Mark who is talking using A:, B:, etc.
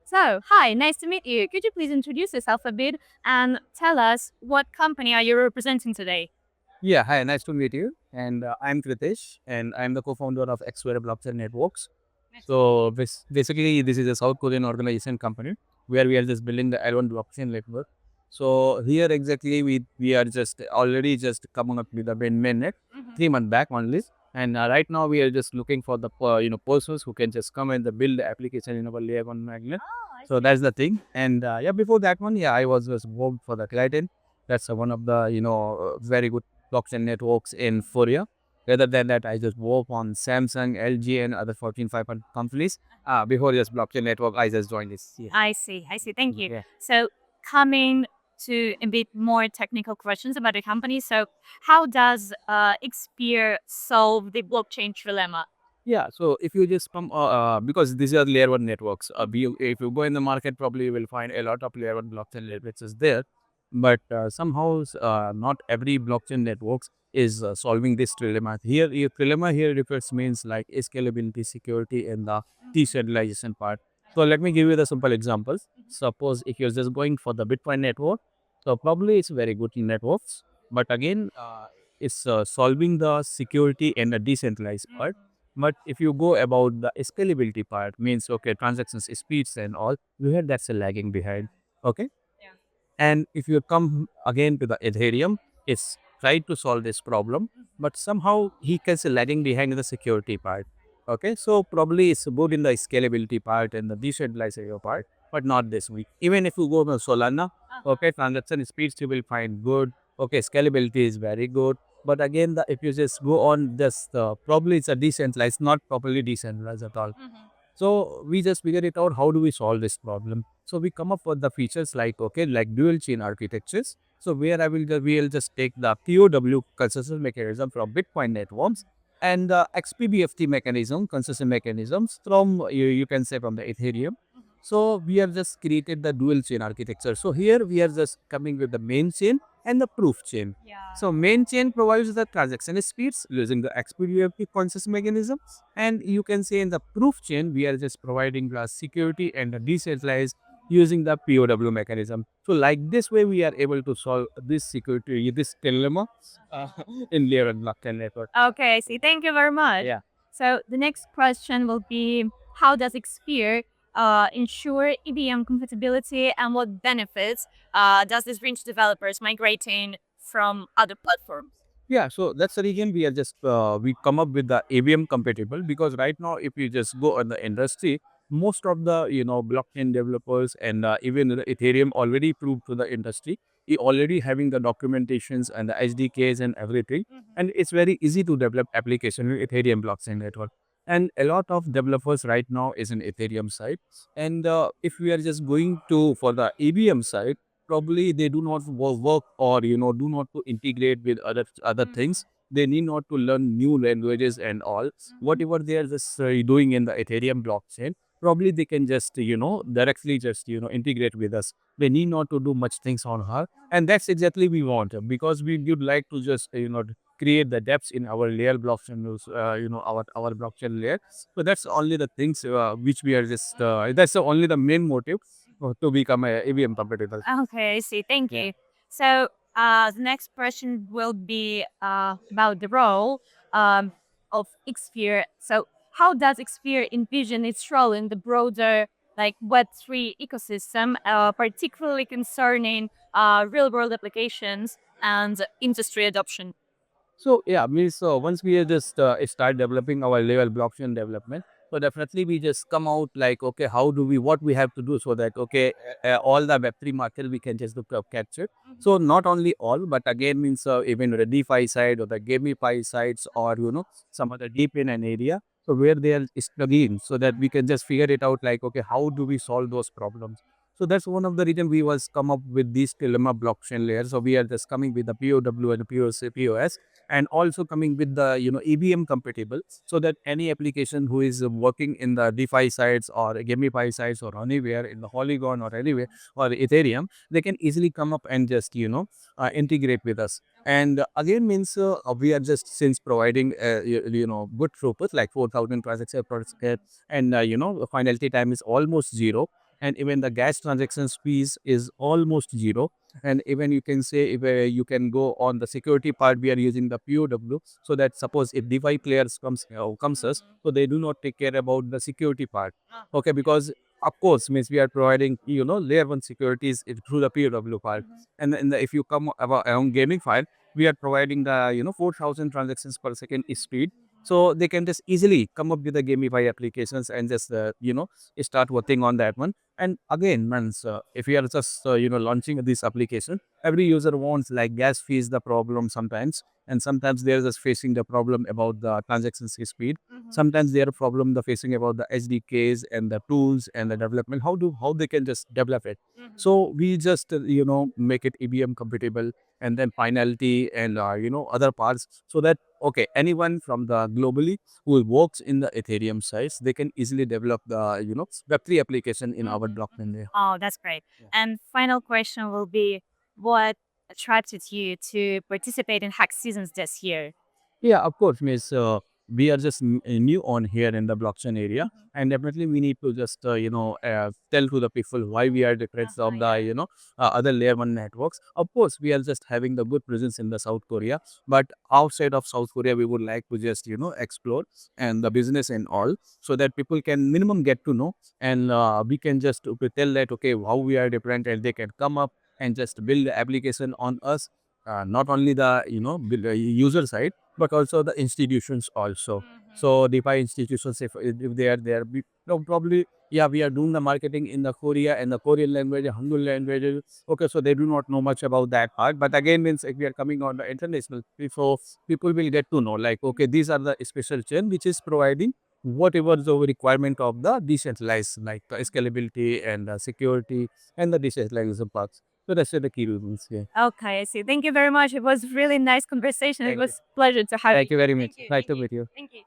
A: So, hi, nice to meet you. Could you please introduce yourself a bit and tell us what company are you representing today?
B: Yeah, hi, nice to meet you. And I'm Kritesh, and I'm the co-founder of Xphere Blockchain Networks.
A: Nice to meet you.
B: So basically, this is a South Korean organization company where we are just building the L1 blockchain network. So here exactly we are just already just coming up with the mainnet
A: Mhm.
B: 3 months back only, and right now we are just looking for the persons who can just come and build the application in our layer 1 magnet.
A: Oh, I
B: So
A: see.
B: that's the thing. And yeah, before that one, yeah, I was just worked for the Triton. That's one of the very good blockchain networks in Korea. Rather than that, I just work on Samsung, LG, and other Fortune 500 companies. Before this blockchain network, I just joined this. Yeah.
A: I see. I see. Thank you.
B: Yeah.
A: So, coming to a bit more technical questions about the company. So, how does Xphere solve the blockchain trilemma?
B: Yeah. So if you just come, because these are layer 1 networks, if you go in the market, probably you will find a lot of layer 1 blockchain networks is there. But somehow, not every blockchain networks is solving this trilemma. Trilemma here refers means like scalability, security, and the decentralization part. So let me give you the simple examples. Suppose if you're just going for the Bitcoin network, so probably it's very good in networks. But again, it's solving the security and the decentralized part. But if you go about the scalability part, means okay, transactions speeds and all, we had that's a lagging behind. Okay.
A: Yeah.
B: And if you come again to the Ethereum, it's tried to solve this problem, but somehow he gets lagging behind in the security part. Okay, so probably it's good in the scalability part and the decentralization part, but not this week. Even if you go to Solana, okay, transaction speeds you will find good. Okay, scalability is very good. But again, if you just go on this, probably it's a decentralized, not properly decentralized at all. So we just figured it out. How do we solve this problem? So we come up with the features like okay, like dual chain architectures. So where we'll just take the POW consensus mechanism from Bitcoin networks and the XPBFT mechanism, consensus mechanisms from you can say from the Ethereum. So we have just created the dual chain architecture. So here we are just coming with the main chain and the proof chain.
A: Yeah.
B: So main chain provides the transaction speeds using the XPBFT consensus mechanism, and you can say in the proof chain, we are just providing the security and the decentralized using the POW mechanism. So like this way, we are able to solve this security, this dilemma uh, in layer and blockchain network.
A: Okay, I see. Thank you very much.
B: Yeah.
A: So the next question will be, how does Xphere ensure EVM compatibility and what benefits does this bring to developers migrating from other platforms?
B: Yeah, so that's the reason we are just we come up with the AVM compatible, because right now if you just go on the industry, most of the blockchain developers and even the Ethereum already proved to the industry, already having the documentations and the SDKs and everything, and it's very easy to develop application in Ethereum blockchain network. And a lot of developers right now is in Ethereum side, and if we are just going to for the EVM side, probably they do not work or do not to integrate with other things. They need not to learn new languages and all. Whatever they are just doing in the Ethereum blockchain, probably they can just directly just integrate with us. They need not to do much things on her, and that's exactly we want, because we would like to just create the depths in our layer blockchain, our blockchain layer. So that's only the things which we are just that's the only the main motive to become a EVM compatible.
A: Okay, I see. Thank
B: Yeah.
A: you. So the next question will be about the role of Xphere. So how does Xphere envision its role in the broader like Web3 ecosystem, particularly concerning real-world applications and industry adoption?
B: So yeah, means once we just start developing our level blockchain development, so definitely we just come out like okay, how do we what we have to do so that okay, all the Web3 market we can just capture. So not only all, but again means even the DeFi side or the gamify sides or some other deep in an area. So where they are studying, so that we can just figure it out like okay, how do we solve those problems? So that's one of the reason we was come up with this Trilemma blockchain layer. So we are just coming with the POW and the POS, and also coming with the EVM compatible, so that any application who is working in the DeFi sites or gamify sites or anywhere in the Polygon or anywhere or Ethereum, they can easily come up and just integrate with us. And again means we are just since providing good throughput like 4,000 transactions per second, and finality time is almost zero. and even the gas transactions fees is almost zero. And even you can say if you can go on the security part, we are using the POW, so that suppose if DeFi players comes us, so they do not take care about the security part. Okay, because of course means we are providing layer one securities through the POW part, and then if you come about on gaming file, we are providing the 4,000 transactions per second speed, so they can just easily come up with the gamify applications and just start working on that one. And again, once if we are just launching this application, every user wants like gas fees the problem sometimes, and sometimes they're just facing the problem about the transactions speed. Sometimes they are problem the facing about the SDKs and the tools and the development. How they can just develop it. So we just make it EVM compatible, and then finality and other parts, so that okay, anyone from the globally who works in the Ethereum sites, they can easily develop the Web3 application in our blockchain there.
A: Oh, that's great.
B: Yeah.
A: And final question will be, what attracted you to participate in hack seasons this year?
B: Yeah, of course, Miss. We are just new on here in the blockchain area, and definitely we need to just tell to the people why we are different from the other layer one networks. Of course, we are just having the good presence in the South Korea, but outside of South Korea, we would like to just explore and the business and all, so that people can minimum get to know, and we can just tell that okay how we are different, and they can come up and just build the application on us. Not only the user side, but also the institutions also. So DeFi institutions, if they are there, probably yeah, we are doing the marketing in the Korea and the Korean language, Hangul language. Okay, so they do not know much about that part. But again, means if we are coming on the international, so people will get to know like okay, these are the special chain which is providing whatever the requirement of the decentralized, like the scalability and the security and the decentralization parts. So that's the key reasons. Yeah.
A: Okay, I see. Thank you very much. It was really nice conversation. It
B: Thank you.
A: was pleasure to have
B: Thank
A: you.
B: you very much.
A: Thank you.
B: Nice
A: Thank
B: to
A: you.
B: meet you.
A: Thank you.